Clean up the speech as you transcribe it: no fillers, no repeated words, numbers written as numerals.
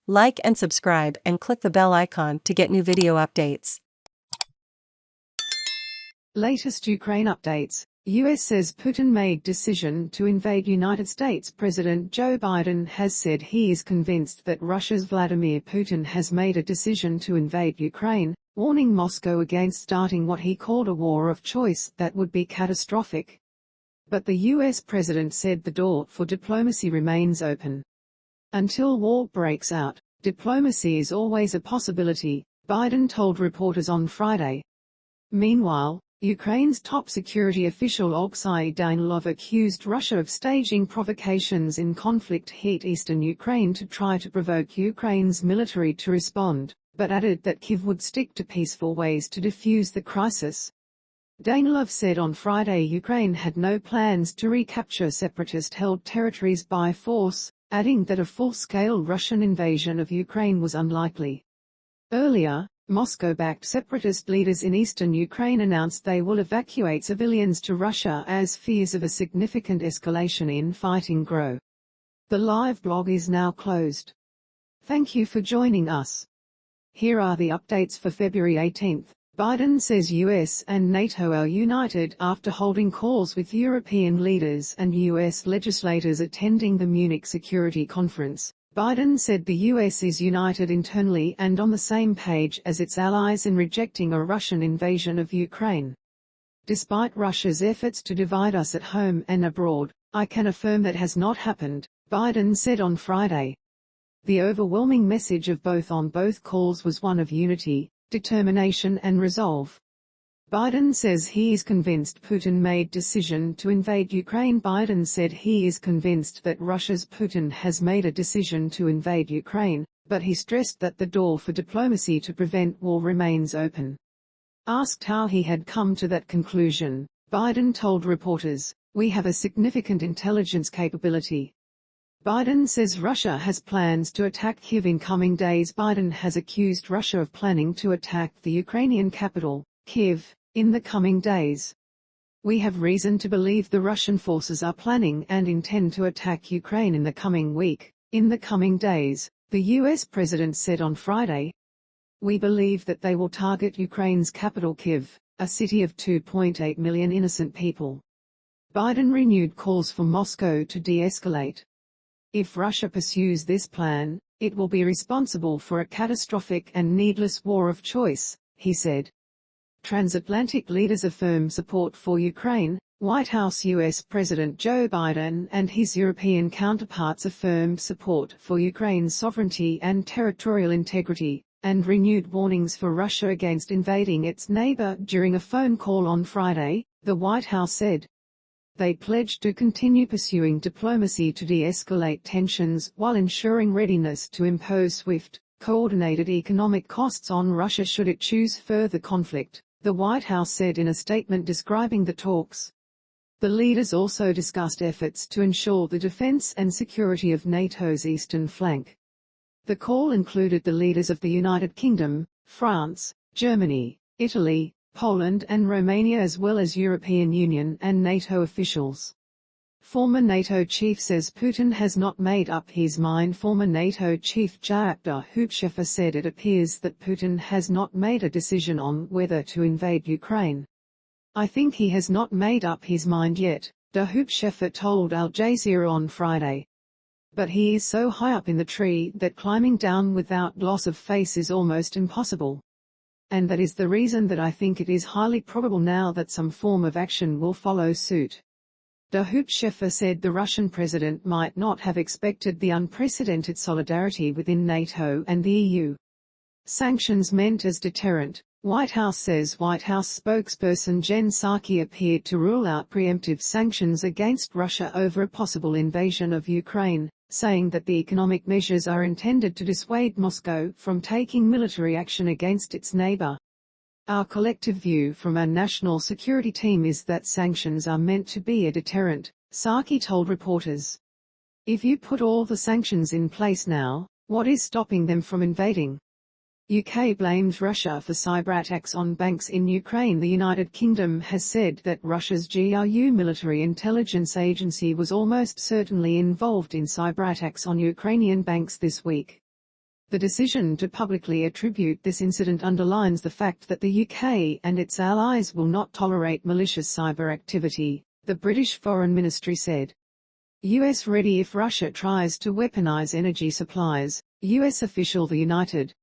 Like and subscribe and click the bell icon to get new video updates. Latest Ukraine updates. US says Putin made decision to invade United States. President Joe Biden has said he is convinced that Russia's Vladimir Putin has made a decision to invade Ukraine, warning Moscow against starting what he called a war of choice that would be catastrophic. But the US president said the door for diplomacy remains open. Until war breaks out, diplomacy is always a possibility, Biden told reporters on Friday. Meanwhile, Ukraine's top security official Oleksiy Danilov accused Russia of staging provocations in conflict-hit eastern Ukraine to try to provoke Ukraine's military to respond, but added that Kyiv would stick to peaceful ways to defuse the crisis. Danilov said on Friday Ukraine had no plans to recapture separatist-held territories by force, adding that a full-scale Russian invasion of Ukraine was unlikely. Earlier, Moscow-backed separatist leaders in eastern Ukraine announced they will evacuate civilians to Russia as fears of a significant escalation in fighting grow. The live blog is now closed. Thank you for joining us. Here are the updates for February 18. Biden says US and NATO are united after holding calls with European leaders and US legislators attending the Munich Security Conference. Biden said the US is united internally and on the same page as its allies in rejecting a Russian invasion of Ukraine. Despite Russia's efforts to divide us at home and abroad, I can affirm that has not happened, Biden said on Friday. The overwhelming message of both calls was one of unity, determination and resolve. Biden says he is convinced Putin made decision to invade Ukraine. Biden said he is convinced that Russia's Putin has made a decision to invade Ukraine, but he stressed that the door for diplomacy to prevent war remains open. Asked how he had come to that conclusion, Biden told reporters, "We have a significant intelligence capability." Biden says Russia has plans to attack Kyiv in coming days. Biden has accused Russia of planning to attack the Ukrainian capital, Kyiv, in the coming days. "We have reason to believe the Russian forces are planning and intend to attack Ukraine in the coming week, in the coming days," the US president said on Friday. "We believe that they will target Ukraine's capital Kyiv, a city of 2.8 million innocent people." Biden renewed calls for Moscow to de-escalate. "If Russia pursues this plan, it will be responsible for a catastrophic and needless war of choice," he said. Transatlantic leaders affirm support for Ukraine. White House US President Joe Biden and his European counterparts affirmed support for Ukraine's sovereignty and territorial integrity, and renewed warnings for Russia against invading its neighbour during a phone call on Friday, the White House said. They pledged to continue pursuing diplomacy to de-escalate tensions while ensuring readiness to impose swift, coordinated economic costs on Russia should it choose further conflict, the White House said in a statement describing the talks. The leaders also discussed efforts to ensure the defense and security of NATO's eastern flank. The call included the leaders of the United Kingdom, France, Germany, Italy, Poland and Romania as well as European Union and NATO officials. Former NATO chief says Putin has not made up his mind. Former NATO chief Jaap de Hoop Scheffer said it appears that Putin has not made a decision on whether to invade Ukraine. "I think he has not made up his mind yet," de Hoop Scheffer told Al Jazeera on Friday. "But he is so high up in the tree that climbing down without loss of face is almost impossible. And that is the reason that I think it is highly probable now that some form of action will follow suit." De Hoop Scheffer said the Russian president might not have expected the unprecedented solidarity within NATO and the EU. Sanctions meant as deterrent. White House says White House spokesperson Jen Psaki appeared to rule out preemptive sanctions against Russia over a possible invasion of Ukraine, saying that the economic measures are intended to dissuade Moscow from taking military action against its neighbor. "Our collective view from our national security team is that sanctions are meant to be a deterrent," Psaki told reporters. "If you put all the sanctions in place now, what is stopping them from invading?" UK blames Russia for cyberattacks on banks in Ukraine. The United Kingdom has said that Russia's GRU military intelligence agency was almost certainly involved in cyberattacks on Ukrainian banks this week. The decision to publicly attribute this incident underlines the fact that the UK and its allies will not tolerate malicious cyber activity, the British Foreign Ministry said. US ready if Russia tries to weaponize energy supplies. US official The United